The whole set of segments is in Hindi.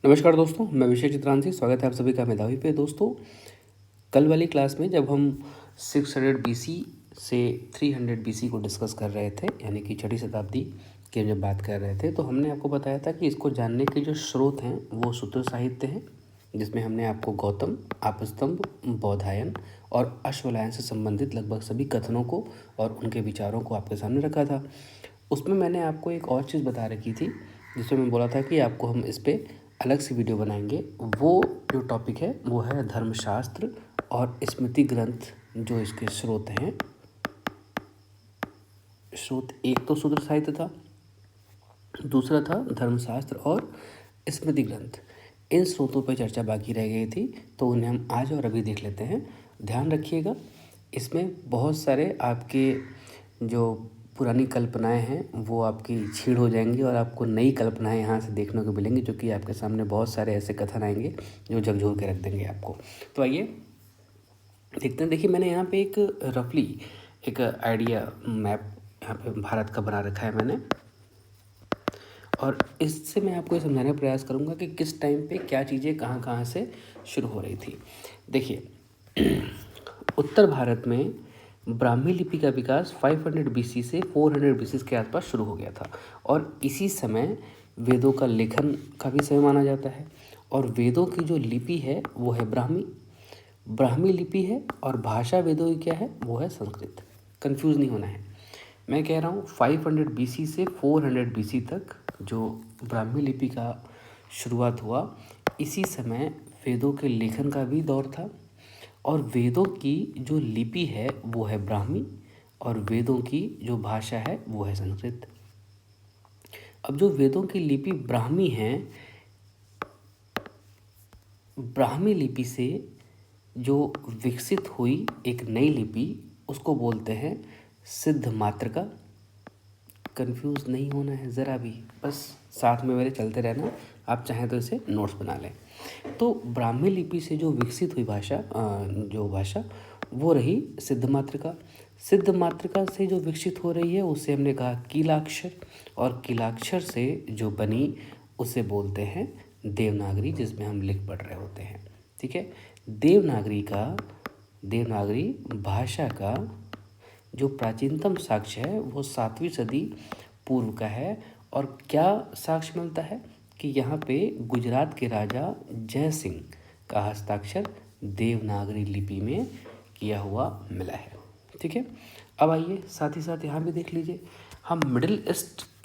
नमस्कार दोस्तों, मैं विशेष चित्रांशी। स्वागत है आप सभी का मेधावी पे। दोस्तों, कल वाली क्लास में जब हम 600 BC से 300 BC को डिस्कस कर रहे थे, यानी कि 6वीं शताब्दी की जब बात कर रहे थे, तो हमने आपको बताया था कि इसको जानने के जो स्रोत हैं वो सूत्र साहित्य हैं, जिसमें हमने आपको गौतम, आपस्तंभ, बौधायन और अश्वलायन से संबंधित लगभग सभी कथनों को और उनके विचारों को आपके सामने रखा था। उसमें मैंने आपको एक और चीज़ बता रखी थी, जिसमें मैं बोला था कि आपको हम इस पर अलग से वीडियो बनाएंगे। वो जो टॉपिक है वो है धर्मशास्त्र और स्मृति ग्रंथ, जो इसके स्रोत हैं। स्रोत एक तो सूत्र साहित्य था, दूसरा था धर्मशास्त्र और स्मृति ग्रंथ। इन स्रोतों पर चर्चा बाकी रह गई थी, तो उन्हें हम आज और अभी देख लेते हैं। ध्यान रखिएगा, इसमें बहुत सारे आपके जो पुरानी कल्पनाएं हैं वो आपकी छीड़ हो जाएंगी और आपको नई कल्पनाएं यहाँ से देखने को मिलेंगी, जो कि आपके सामने बहुत सारे ऐसे कथन आएंगे जो झकझोर के रख देंगे आपको। तो आइए देखते हैं। देखिए, मैंने यहाँ पे एक रफली एक आइडिया मैप यहाँ पे भारत का बना रखा है मैंने, और इससे मैं आपको ये समझाने का प्रयास करूँगा कि किस टाइम पे क्या चीज़ें कहाँ कहाँ से शुरू हो रही थी। देखिए, उत्तर भारत में ब्राह्मी लिपि का विकास 500 BC से 400 BC के आसपास शुरू हो गया था, और इसी समय वेदों का लेखन का भी समय माना जाता है। और वेदों की जो लिपि है वो है ब्राह्मी लिपि है, और भाषा वेदों की क्या है वो है संस्कृत। कंफ्यूज नहीं होना है, मैं कह रहा हूँ 500 BC से 400 BC तक जो ब्राह्मी लिपि का शुरुआत हुआ, इसी समय वेदों के लेखन का भी दौर था। और वेदों की जो लिपि है वो है ब्राह्मी, और वेदों की जो भाषा है वो है संस्कृत। अब जो वेदों की लिपि ब्राह्मी है, ब्राह्मी लिपि से जो विकसित हुई एक नई लिपि, उसको बोलते हैं सिद्ध मातृका। कंफ्यूज नहीं होना है ज़रा भी, बस साथ में मेरे चलते रहना। आप चाहें तो इसे नोट्स बना लें। तो ब्राह्मी लिपि से जो विकसित हुई भाषा वो रही सिद्ध मातृका। सिद्ध मातृका से जो विकसित हो रही है उसे हमने कहा कीलाक्षर, और कीलाक्षर से जो बनी उसे बोलते हैं देवनागरी, जिसमें हम लिख पढ़ रहे होते हैं। ठीक है, देवनागरी भाषा का जो प्राचीनतम साक्ष्य है वो 7वीं सदी पूर्व का है। और क्या साक्ष्य मिलता है कि यहाँ पे गुजरात के राजा जय सिंह का हस्ताक्षर देवनागरी लिपि में किया हुआ मिला है। ठीक है, अब आइए साथ ही साथ यहाँ भी देख लीजिए, हम मिडिल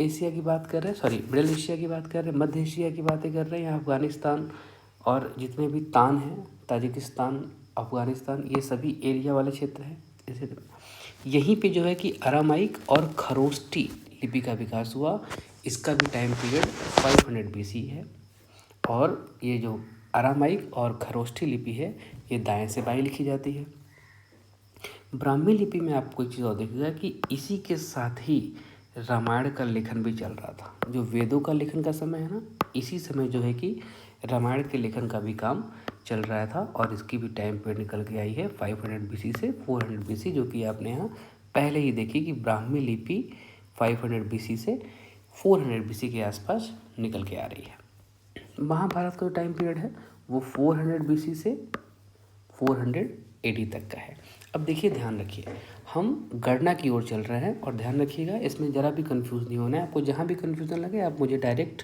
एशिया की बात कर रहे हैं, मध्य एशिया की बातें कर रहे हैं। यहाँ अफ़गानिस्तान और जितने भी तान हैं, ताजिकिस्तान, अफ़गानिस्तान, ये सभी एरिया वाले क्षेत्र हैं। इसे यहीं पे जो है कि अरामाइक और खरोष्टी लिपि का विकास हुआ। इसका भी टाइम पीरियड 500 BC है। और ये जो अरामाइक और खरोष्टी लिपि है ये दाएं से बाएं लिखी जाती है। ब्राह्मी लिपि में आपको एक चीज़ और देखिएगा कि इसी के साथ ही रामायण का लेखन भी चल रहा था। जो वेदों का लेखन का समय है ना, इसी समय जो है कि रामायण के लेखन का भी काम चल रहा था, और इसकी भी टाइम पीरियड निकल के आई है 500 BC से 400 BC, जो कि आपने यहाँ पहले ही देखी कि ब्राह्मी लिपि 500 BC से 400 BC के आसपास निकल के आ रही है। महाभारत का जो टाइम पीरियड है वो 400 BC से 480 तक का है। अब देखिए, ध्यान रखिए, हम गणना की ओर चल रहे हैं, और ध्यान रखिएगा इसमें ज़रा भी कंफ्यूज नहीं होना है। आपको जहाँ भी कंफ्यूजन लगे आप मुझे डायरेक्ट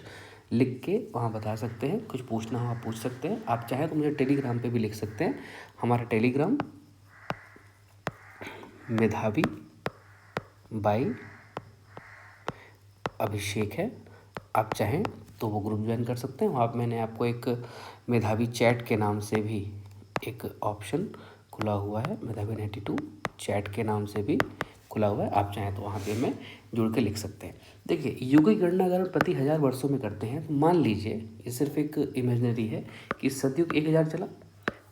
लिख के वहाँ बता सकते हैं। कुछ पूछना हो आप पूछ सकते हैं। आप चाहें तो मुझे टेलीग्राम पे भी लिख सकते हैं। हमारा टेलीग्राम मेधावी बाई अभिषेक है। आप चाहें तो वो ग्रुप ज्वाइन कर सकते हैं। वहाँ पे मैंने आपको एक मेधावी चैट के नाम से भी एक ऑप्शन खुला हुआ है, मेधावी 92 चैट के नाम से भी खुला हुआ है। आप चाहें तो वहाँ पे मैं जुड़ के लिख सकते हैं। देखिए, युग की गणना अगर प्रति 1000 वर्षों में करते हैं तो मान लीजिए, ये सिर्फ एक इमेजनरी है, कि सतयुग 1000 चला,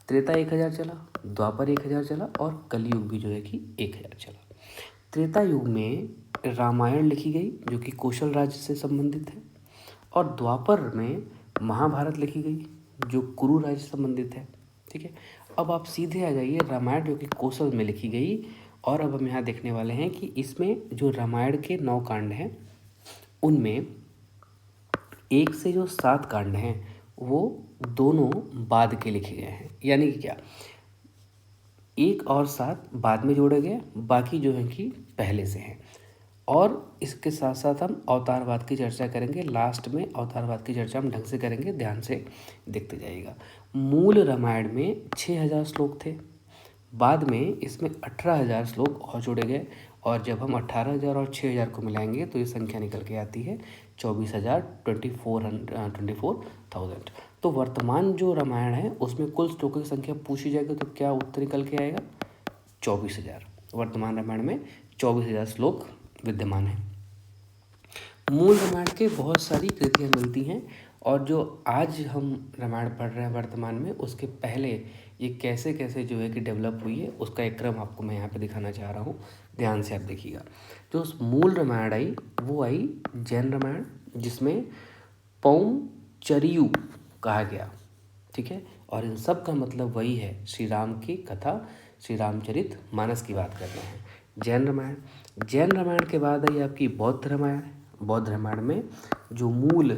त्रेता 1000 चला, द्वापर 1000 चला, और कलयुग भी जो है कि 1000 चला। त्रेता युग में रामायण लिखी गई, जो कि कौशल राज्य से संबंधित है, और द्वापर में महाभारत लिखी गई, जो कुरु राज्य से संबंधित है। ठीक है, अब आप सीधे आ जाइए रामायण, जो कि कौशल में लिखी गई। और अब हम यहाँ देखने वाले हैं कि इसमें जो रामायण के 9 कांड हैं, उनमें 1 से जो 7 कांड हैं वो दोनों बाद के लिखे गए हैं, यानी कि क्या, 1 और 7 बाद में जोड़े गए, बाकी जो है कि पहले से हैं। और इसके साथ साथ हम अवतारवाद की चर्चा करेंगे, लास्ट में अवतारवाद की चर्चा हम ढंग से करेंगे, ध्यान से देखते जाइएगा। मूल रामायण में 6000 श्लोक थे, बाद में इसमें 18000 श्लोक और जोड़े गए, और जब हम 18000 और 6000 को मिलाएंगे तो ये संख्या निकल के आती है 24,000, 24,000। तो वर्तमान जो रामायण है उसमें कुल श्लोकों की संख्या पूछी जाएगी तो क्या उत्तर निकल के आएगा? 24,000। वर्तमान रामायण में 24,000 श्लोक विद्यमान है। मूल रामायण के बहुत सारी कृतियाँ मिलती हैं, और जो आज हम रामायण पढ़ रहे हैं वर्तमान में, उसके पहले ये कैसे कैसे जो है कि डेवलप हुई है उसका एक क्रम आपको मैं यहाँ पे दिखाना चाह रहा हूँ, ध्यान से आप देखिएगा। जो मूल रामायण आई वो आई जैन रामायण, जिसमें पौंचरियु कहा गया, ठीक है। और इन सब का मतलब वही है, श्री राम की कथा, श्री रामचरित मानस की बात कर रहे हैं। जैन रामायण, जैन रामायण के बाद आई आपकी बौद्ध रामायण। बौद्ध रामायण में जो मूल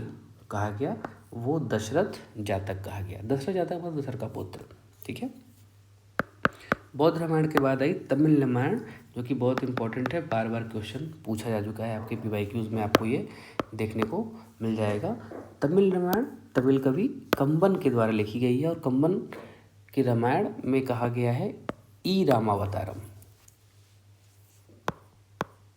कहा गया वो दशरथ जातक कहा गया। दशरथ जातक मतलब दशरथ का पुत्र, ठीक है। बौद्ध रामायण के बाद आई तमिल रामायण, जो कि बहुत इंपॉर्टेंट है, बार बार क्वेश्चन पूछा जा चुका है आपके PYQs में, आपको ये देखने को मिल जाएगा। तमिल रामायण तमिल कवि कंबन के द्वारा लिखी गई है, और कंबन के रामायण में कहा गया है ई रामावतारम।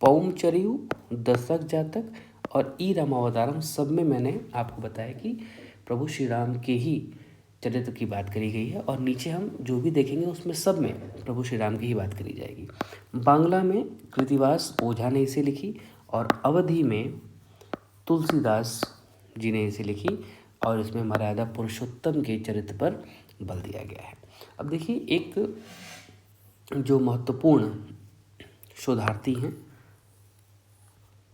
पौंचरियु, दशरथ जातक और ई रामावतारम सब में मैंने आपको बताया कि प्रभु श्री राम के ही चरित्र की बात करी गई है, और नीचे हम जो भी देखेंगे उसमें सब में प्रभु श्री राम की ही बात करी जाएगी। बांग्ला में कृतिवास ओझा ने इसे लिखी, और अवधी में तुलसीदास जी ने इसे लिखी, और इसमें मर्यादा पुरुषोत्तम के चरित्र पर बल दिया गया है। अब देखिए, एक जो महत्वपूर्ण शोधार्थी हैं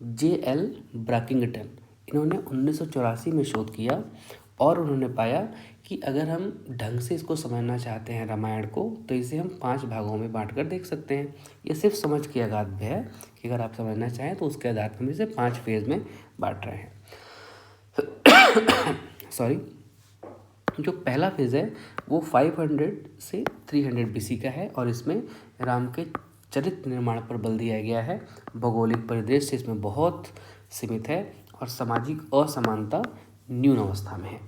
JL ब्रैकिंगटन, इन्होंने 1984 में शोध किया, और उन्होंने पाया कि अगर हम ढंग से इसको समझना चाहते हैं रामायण को, तो इसे हम 5 भागों में बांटकर देख सकते हैं। ये सिर्फ समझ के अगाध्य है कि अगर आप समझना चाहें तो उसके आधार पर हम इसे 5 फेज में बांट रहे हैं। सॉरी, जो पहला फेज है वो 500 से 300 BC का है, और इसमें राम के चरित्र निर्माण पर बल दिया गया है। भौगोलिक परिदृश्य इसमें बहुत सीमित है, और सामाजिक असमानता न्यून अवस्था में है।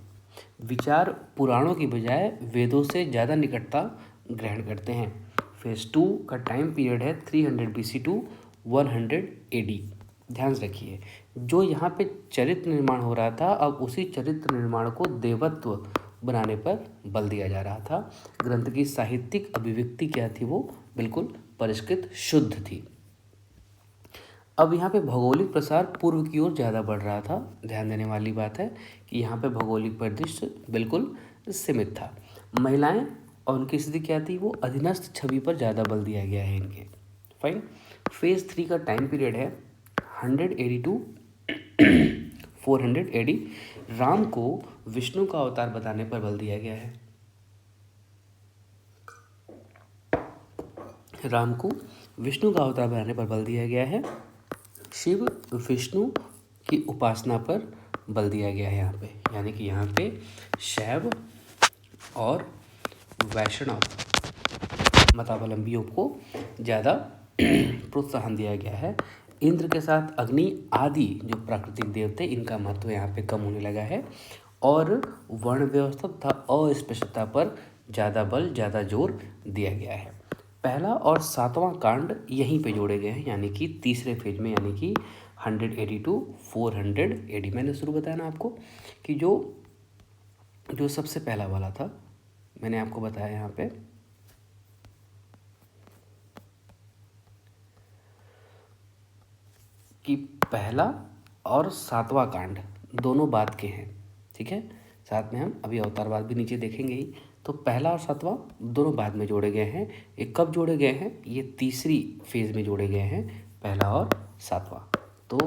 विचार पुराणों की बजाय वेदों से ज़्यादा निकटता ग्रहण करते हैं। फेज 2 का टाइम पीरियड है 300 BC टू 100 AD। ध्यान से रखिए, जो यहाँ पे चरित्र निर्माण हो रहा था, अब उसी चरित्र निर्माण को देवत्व बनाने पर बल दिया जा रहा था। ग्रंथ की साहित्यिक अभिव्यक्ति क्या थी? वो बिल्कुल परिष्कृत शुद्ध थी। अब यहाँ पे भौगोलिक प्रसार पूर्व की ओर ज़्यादा बढ़ रहा था। ध्यान देने वाली बात है कि यहाँ पे भौगोलिक परिदृश्य बिल्कुल सीमित था। महिलाएं और उनकी स्थिति क्या थी? वो अधीनस्थ छवि पर ज़्यादा बल दिया गया है इनके। फाइन। फेज 3 का टाइम पीरियड है 180 टू 400 AD। राम को विष्णु का अवतार बताने पर बल दिया गया है। राम को विष्णु का अवतार बनाने पर बल दिया गया है। शिव विष्णु की उपासना पर बल दिया गया है यहाँ पे, यानी कि यहाँ पे शैव और वैष्णव मतावलंबियों को ज़्यादा प्रोत्साहन दिया गया है। इंद्र के साथ अग्नि आदि जो प्राकृतिक देवते, इनका महत्व यहाँ पे कम होने लगा है, और वर्ण व्यवस्था तथा अस्पृश्यता पर ज़्यादा बल, ज़्यादा जोर दिया गया है। पहला और 7वां कांड यहीं पे जोड़े गए हैं, यानी कि तीसरे फेज में, यानी कि 180 टू 400 AD। मैंने शुरू बताया ना आपको कि जो सबसे पहला वाला था, मैंने आपको बताया यहाँ पे कि पहला और 7वां कांड दोनों बाद के हैं, ठीक है। साथ में हम अभी अवतारवाद भी नीचे देखेंगे ही। तो पहला और 7वां दोनों बाद में जोड़े गए हैं। ये कब जोड़े गए हैं? ये तीसरी फेज में जोड़े गए हैं, पहला और 7वां। तो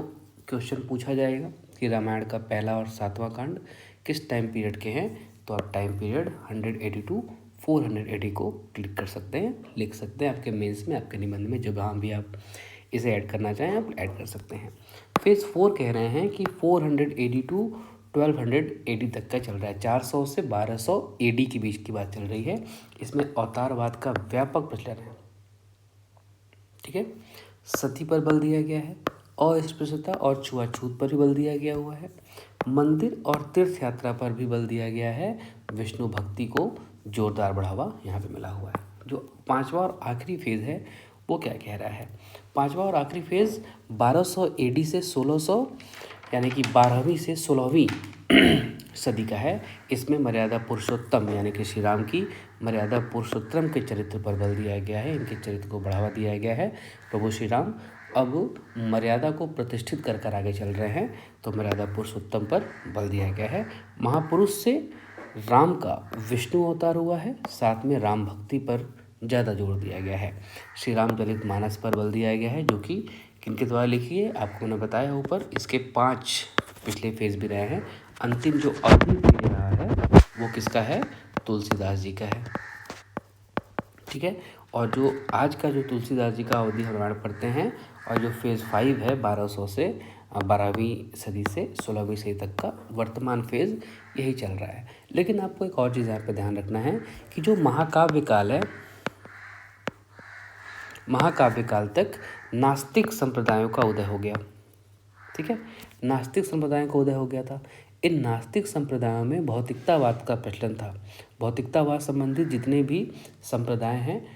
क्वेश्चन पूछा जाएगा कि रामायण का पहला और 7वां कांड किस टाइम पीरियड के हैं, तो आप टाइम पीरियड 180 टू 400 AD को क्लिक कर सकते हैं, लिख सकते हैं आपके मेंस में, आपके निबंध में, जब भी आप इसे ऐड करना चाहें आप ऐड कर सकते हैं। फेज 4 कह रहे हैं कि 400 AD टू 1200 AD तक का चल रहा है। 400 से 1200 AD के बीच की बात चल रही है। इसमें अवतारवाद का व्यापक प्रचलन है। ठीक है, सती पर बल दिया गया है, अस्पृश्यता और छुआछूत पर भी बल दिया गया हुआ है, मंदिर और तीर्थ यात्रा पर भी बल दिया गया है, विष्णु भक्ति को जोरदार बढ़ावा यहाँ पे मिला हुआ है। जो पांचवा और आखिरी फेज है वो क्या कह रहा है? पांचवा और आखिरी फेज 1200 AD से 1600 यानी कि 12वीं से 16वीं सदी का है। इसमें मर्यादा पुरुषोत्तम यानी कि श्री राम की मर्यादा पुरुषोत्तम के चरित्र पर बल दिया गया है, इनके चरित्र को बढ़ावा दिया गया है। प्रभु श्री राम अब मर्यादा को प्रतिष्ठित कर कर आगे चल रहे हैं, तो मर्यादा पुरुषोत्तम पर बल दिया गया है। महापुरुष से राम का विष्णु अवतार हुआ है, साथ में राम भक्ति पर ज़्यादा जोर दिया गया है। श्री रामचरित मानस पर बल दिया गया है, जो कि किनके द्वारा लिखी है आपको मैंने बताया ऊपर। इसके 5 पिछले फेज भी रहे हैं। अंतिम जो अवधि फेज रहा है वो किसका है? तुलसीदास जी का है। ठीक है, और जो आज का जो तुलसीदास जी का अवधि हम रामायण पढ़ते हैं, और जो फेज़ 5 है 1200 से 12वीं सदी से 16वीं सदी तक का वर्तमान फेज़ यही चल रहा है। लेकिन आपको एक और चीज़ यहाँ पे ध्यान रखना है कि जो महाकाव्य काल है, महाकाव्य काल तक नास्तिक संप्रदायों का उदय हो गया। ठीक है, नास्तिक संप्रदायों का उदय हो गया था। इन नास्तिक संप्रदायों में भौतिकतावाद का प्रचलन था। भौतिकतावाद संबंधित जितने भी संप्रदाय हैं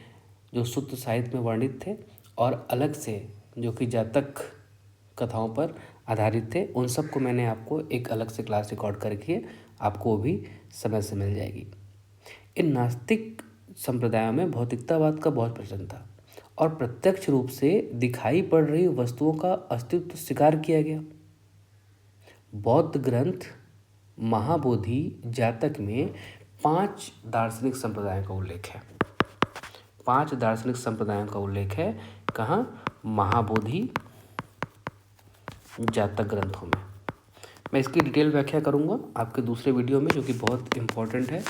जो सूत्र साहित्य में वर्णित थे और अलग से जो कि जातक कथाओं पर आधारित थे, उन सब को मैंने आपको एक अलग से क्लास रिकॉर्ड करके आपको वो भी समय से मिल जाएगी। इन नास्तिक संप्रदायों में भौतिकतावाद का बहुत प्रचलन था और प्रत्यक्ष रूप से दिखाई पड़ रही वस्तुओं का अस्तित्व स्वीकार किया गया। बौद्ध ग्रंथ महाबोधि जातक में 5 दार्शनिक संप्रदायों का उल्लेख है। 5 दार्शनिक संप्रदायों का उल्लेख है। कहाँ? महाबोधि जातक ग्रंथों में। मैं इसकी डिटेल व्याख्या करूंगा आपके दूसरे वीडियो में, जो कि बहुत इम्पोर्टेंट है,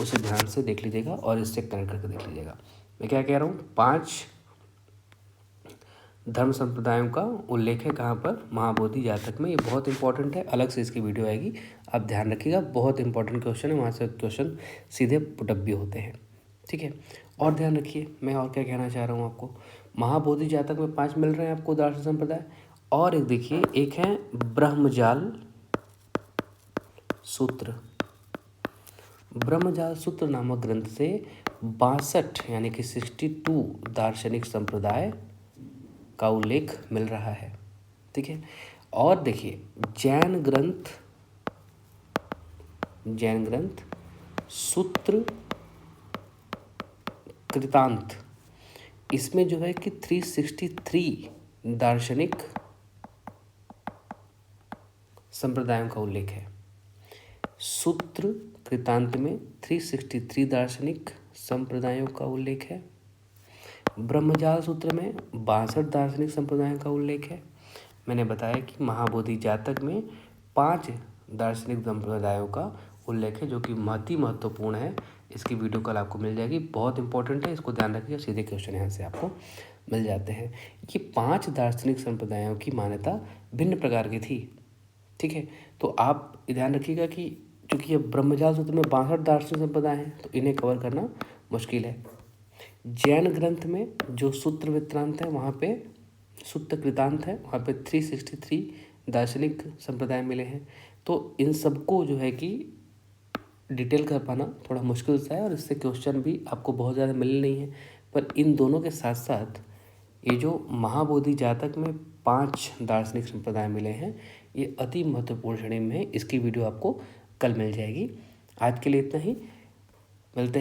उसे ध्यान से देख लीजिएगा और इससे कनेक्ट करके देख लीजिएगा। मैं क्या कह रहा हूँ? 5 धर्म संप्रदायों का उल्लेख है। कहाँ पर? महाबोधि जातक में। ये बहुत इंपॉर्टेंट है, अलग से इसकी वीडियो आएगी, आप ध्यान रखिएगा। बहुत इंपॉर्टेंट क्वेश्चन है, वहाँ से क्वेश्चन सीधे पुटअप भी होते हैं। ठीक है, और ध्यान रखिए मैं और क्या कहना चाह रहा हूँ आपको। महाबोधि जातक में 5 मिल रहे हैं आपको दार्शनिक संप्रदाय। और एक देखिए, एक है ब्रह्मजाल सूत्र। ब्रह्मजाल सूत्र नामक ग्रंथ से 62 यानी कि 62 दार्शनिक संप्रदाय का उल्लेख मिल रहा है। ठीक है, और देखिए जैन ग्रंथ सूत्र कृतांत, इसमें जो है कि 363 दार्शनिक संप्रदायों का उल्लेख है। सूत्र कृतांत में 363 दार्शनिक संप्रदायों का उल्लेख है। ब्रह्मजाल सूत्र में 62 दार्शनिक संप्रदायों का उल्लेख है। मैंने बताया कि महाबोधि जातक में 5 दार्शनिक संप्रदायों का उल्लेख है, जो कि महत्वपूर्ण है। इसकी वीडियो कल आपको मिल जाएगी, बहुत इंपॉर्टेंट है, इसको ध्यान रखिएगा। सीधे क्वेश्चन यहाँ से आपको मिल जाते हैं। ये 5 दार्शनिक संप्रदायों की मान्यता भिन्न प्रकार की थी। ठीक है, तो आप ध्यान रखिएगा कि चूँकि ये ब्रह्मजाल सूत्र में 62 दार्शनिक संप्रदाय हैं, तो इन्हें कवर करना मुश्किल है। जैन ग्रंथ में जो सूत्र वृत्तांत है, वहाँ पे सूत्र कृतांत है, वहाँ पे 363 दार्शनिक संप्रदाय मिले हैं। तो इन सबको जो है कि डिटेल कर पाना थोड़ा मुश्किल सा है, और इससे क्वेश्चन भी आपको बहुत ज़्यादा मिलने नहीं है। पर इन दोनों के साथ साथ ये जो महाबोधि जातक में 5 दार्शनिक संप्रदाय मिले हैं, ये अति महत्वपूर्ण श्रेणी में है। इसकी वीडियो आपको कल मिल जाएगी। आज के लिए इतना ही, मिलते हैं।